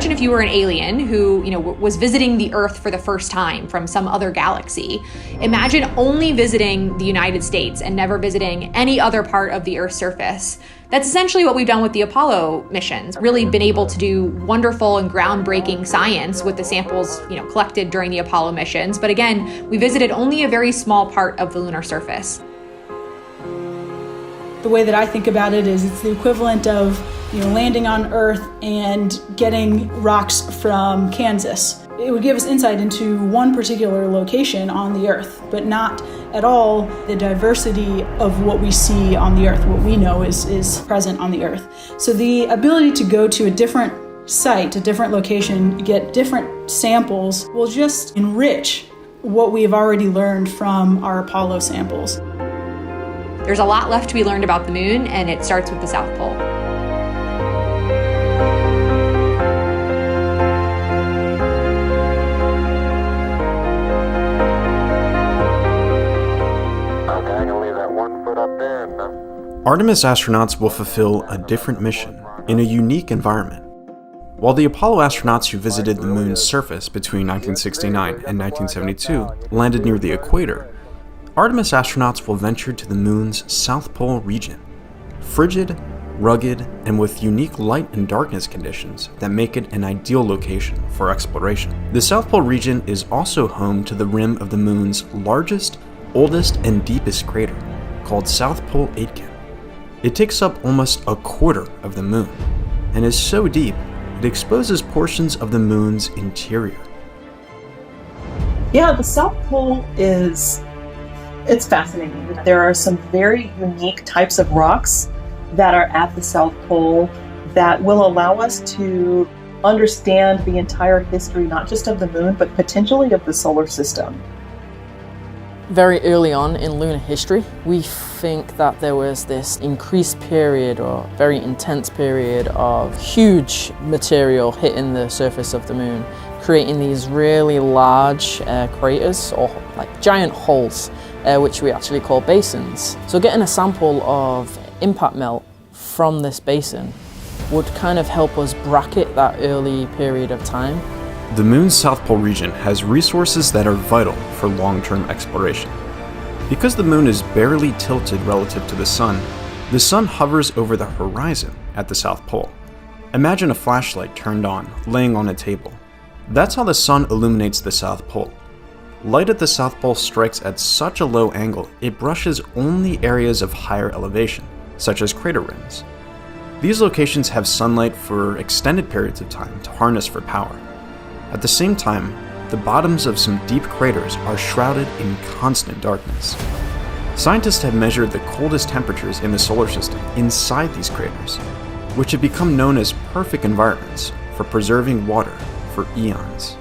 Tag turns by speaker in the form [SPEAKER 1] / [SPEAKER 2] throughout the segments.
[SPEAKER 1] imagine if you were an alien who, was visiting the Earth for the first time from some other galaxy. Imagine only visiting the United States and never visiting any other part of the Earth's surface. That's essentially what we've done with the Apollo missions, really been able to do wonderful and groundbreaking science with the samples, collected during the Apollo missions. But again, we visited only a very small part of the lunar surface.
[SPEAKER 2] The way that I think about it is it's the equivalent of, landing on Earth and getting rocks from Kansas. It would give us insight into one particular location on the Earth, but not at all the diversity of what we see on the Earth, what we know is present on the Earth. So the ability to go to a different site, a different location, get different samples will just enrich what we have already learned from our Apollo samples.
[SPEAKER 1] There's a lot left to be learned about the moon, and it starts with the South Pole.
[SPEAKER 3] Artemis astronauts will fulfill a different mission in a unique environment. While the Apollo astronauts who visited the moon's surface between 1969 and 1972 landed near the equator, Artemis astronauts will venture to the moon's South Pole region, frigid, rugged, and with unique light and darkness conditions that make it an ideal location for exploration. The South Pole region is also home to the rim of the moon's largest, oldest, and deepest crater, called South Pole Aitken. It takes up almost a quarter of the moon, and is so deep, it exposes portions of the moon's interior.
[SPEAKER 4] Yeah, the South Pole it's fascinating. There are some very unique types of rocks that are at the South Pole that will allow us to understand the entire history, not just of the moon, but potentially of the solar system.
[SPEAKER 5] Very early on in lunar history, we think that there was this increased period or very intense period of huge material hitting the surface of the moon, creating these really large craters or like giant holes, which we actually call basins. So getting a sample of impact melt from this basin would kind of help us bracket that early period of time.
[SPEAKER 3] The moon's South Pole region has resources that are vital for long-term exploration. Because the moon is barely tilted relative to the sun hovers over the horizon at the South Pole. Imagine a flashlight turned on, laying on a table. That's how the sun illuminates the South Pole. Light at the South Pole strikes at such a low angle, it brushes only areas of higher elevation, such as crater rims. These locations have sunlight for extended periods of time to harness for power. At the same time, the bottoms of some deep craters are shrouded in constant darkness. Scientists have measured the coldest temperatures in the solar system inside these craters, which have become known as perfect environments for preserving water for eons.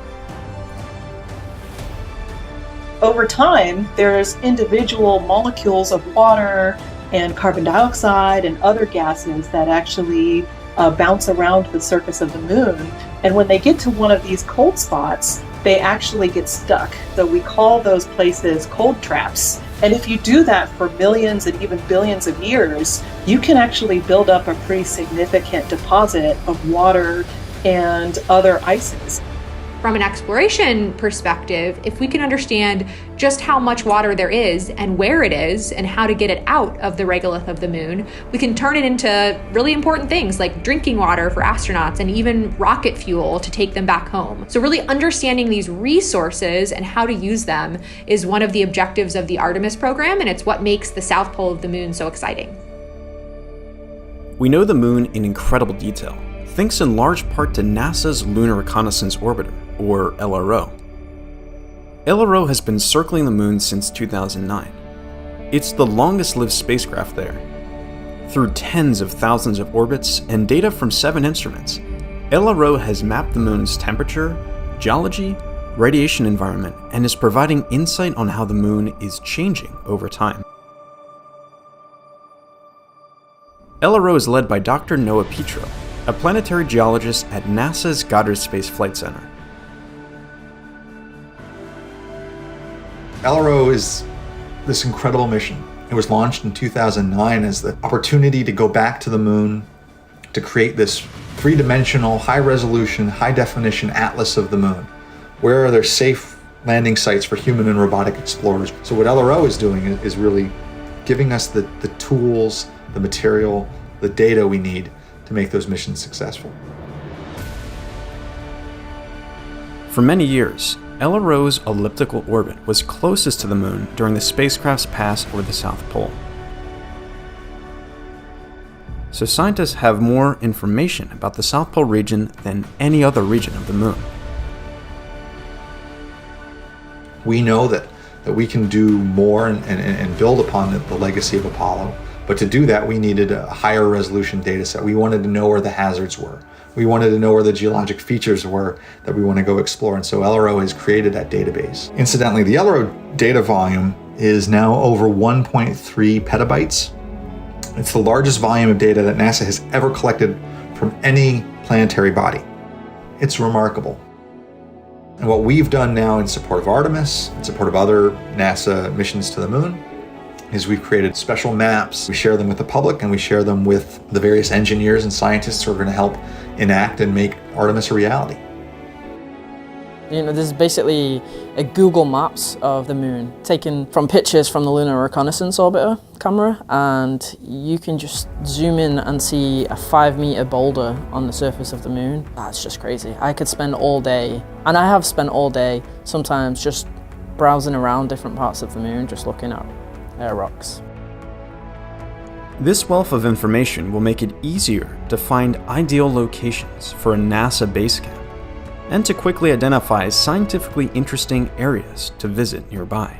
[SPEAKER 4] Over time, there's individual molecules of water and carbon dioxide and other gases that actually bounce around the surface of the moon. And when they get to one of these cold spots, they actually get stuck. So we call those places cold traps. And if you do that for millions and even billions of years, you can actually build up a pretty significant deposit of water and other ices.
[SPEAKER 1] From an exploration perspective, if we can understand just how much water there is and where it is and how to get it out of the regolith of the moon, we can turn it into really important things like drinking water for astronauts and even rocket fuel to take them back home. So really understanding these resources and how to use them is one of the objectives of the Artemis program, and it's what makes the South Pole of the moon so exciting.
[SPEAKER 3] We know the moon in incredible detail, thanks in large part to NASA's Lunar Reconnaissance Orbiter, or LRO. LRO has been circling the moon since 2009. It's the longest-lived spacecraft there. Through tens of thousands of orbits and data from 7 instruments, LRO has mapped the moon's temperature, geology, radiation environment, and is providing insight on how the moon is changing over time. LRO is led by Dr. Noah Petro, a planetary geologist at NASA's Goddard Space Flight Center.
[SPEAKER 6] LRO is this incredible mission. It was launched in 2009 as the opportunity to go back to the moon, to create this three-dimensional, high-resolution, high-definition atlas of the moon. Where are there safe landing sites for human and robotic explorers? So what LRO is doing is really giving us the tools, the material, the data we need to make those missions successful.
[SPEAKER 3] For many years, LRO's elliptical orbit was closest to the moon during the spacecraft's pass over the South Pole. So scientists have more information about the South Pole region than any other region of the moon.
[SPEAKER 6] We know that we can do more and build upon the legacy of Apollo, but to do that we needed a higher resolution data set. We wanted to know where the hazards were. We wanted to know where the geologic features were that we want to go explore, and so LRO has created that database. Incidentally, the LRO data volume is now over 1.3 petabytes. It's the largest volume of data that NASA has ever collected from any planetary body. It's remarkable. And what we've done now in support of Artemis, in support of other NASA missions to the moon, is we've created special maps. We share them with the public and we share them with the various engineers and scientists who are going to help enact and make Artemis a reality.
[SPEAKER 5] You know, this is basically a Google Maps of the moon, taken from pictures from the Lunar Reconnaissance Orbiter camera, and you can just zoom in and see a 5-meter boulder on the surface of the moon. That's just crazy. I could spend all day, and I have spent all day, sometimes just browsing around different parts of the moon, just looking at air rocks.
[SPEAKER 3] This wealth of information will make it easier to find ideal locations for a NASA base camp, and to quickly identify scientifically interesting areas to visit nearby.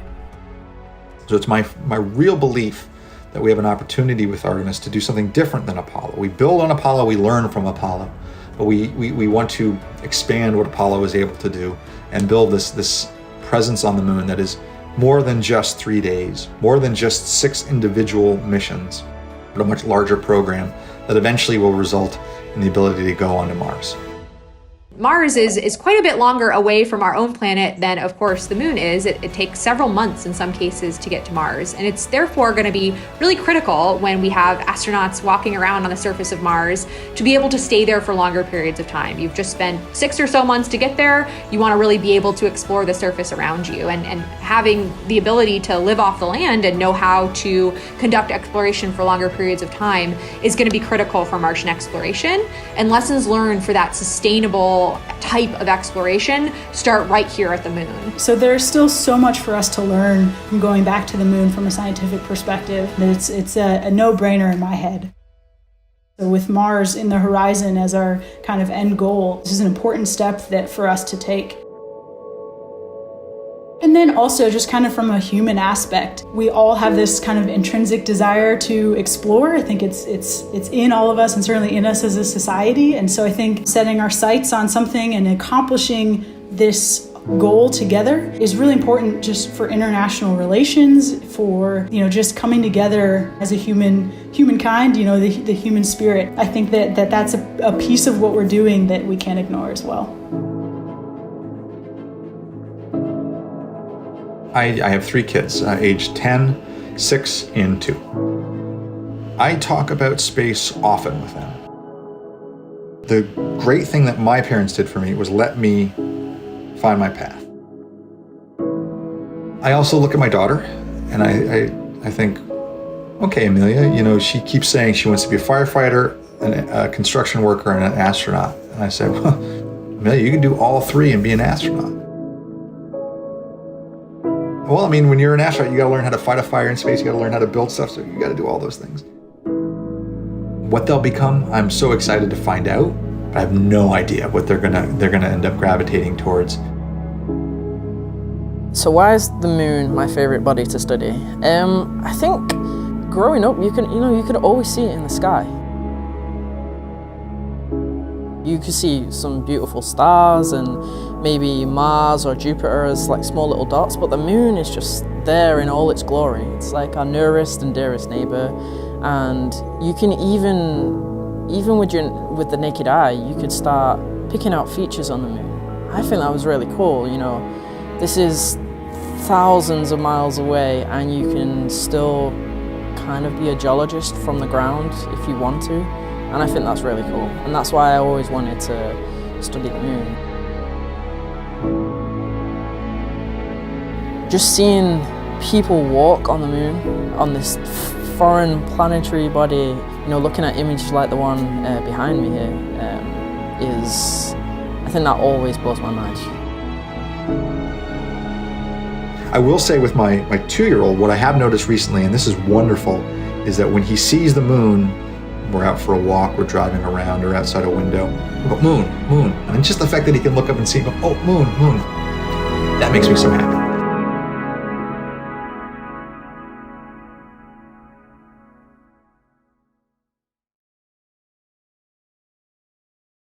[SPEAKER 6] So it's my real belief that we have an opportunity with Artemis to do something different than Apollo. We build on Apollo, we learn from Apollo, but we want to expand what Apollo was able to do and build this presence on the moon that is more than just 3 days, more than just 6 individual missions, but a much larger program that eventually will result in the ability to go onto Mars.
[SPEAKER 1] Mars is quite a bit longer away from our own planet than, of course, the moon is. It takes several months in some cases to get to Mars, and it's therefore going to be really critical when we have astronauts walking around on the surface of Mars to be able to stay there for longer periods of time. You've just spent 6 or so months to get there. You want to really be able to explore the surface around you, and having the ability to live off the land and know how to conduct exploration for longer periods of time is going to be critical for Martian exploration, and lessons learned for that sustainable type of exploration start right here at the moon.
[SPEAKER 2] So there's still so much for us to learn from going back to the moon from a scientific perspective that it's a no-brainer in my head. So with Mars in the horizon as our kind of end goal, this is an important step that for us to take. And then also just kind of from a human aspect, we all have this kind of intrinsic desire to explore. I think it's in all of us and certainly in us as a society. And so I think setting our sights on something and accomplishing this goal together is really important just for international relations, for, just coming together as a humankind, the human spirit. I think that's a piece of what we're doing that we can't ignore as well.
[SPEAKER 6] I have 3 kids, aged 10, 6, and 2. I talk about space often with them. The great thing that my parents did for me was let me find my path. I also look at my daughter and I think, okay, Amelia, she keeps saying she wants to be a firefighter, a construction worker, and an astronaut. And I said, well, Amelia, you can do all 3 and be an astronaut. Well, when you're an astronaut, you got to learn how to fight a fire in space. You got to learn how to build stuff. So you got to do all those things. What they'll become, I'm so excited to find out. But I have no idea what they're gonna end up gravitating towards.
[SPEAKER 5] So why is the moon my favorite body to study? I think growing up, you could always see it in the sky. You could see some beautiful stars and maybe Mars or Jupiter as like small little dots, but the moon is just there in all its glory. It's like our nearest and dearest neighbor, and you can even with the naked eye, you could start picking out features on the moon. I think that was really cool. This is thousands of miles away, and you can still kind of be a geologist from the ground if you want to. And I think that's really cool. And that's why I always wanted to study the moon. Just seeing people walk on the moon, on this foreign planetary body, looking at images like the one behind me here, I think that always blows my mind.
[SPEAKER 6] I will say with my 2-year-old, what I have noticed recently, and this is wonderful, is that when he sees the moon, we're out for a walk, we're driving around, or outside a window, we'll go, moon, moon. And just the fact that he can look up and see, oh, moon, moon, that makes me so happy.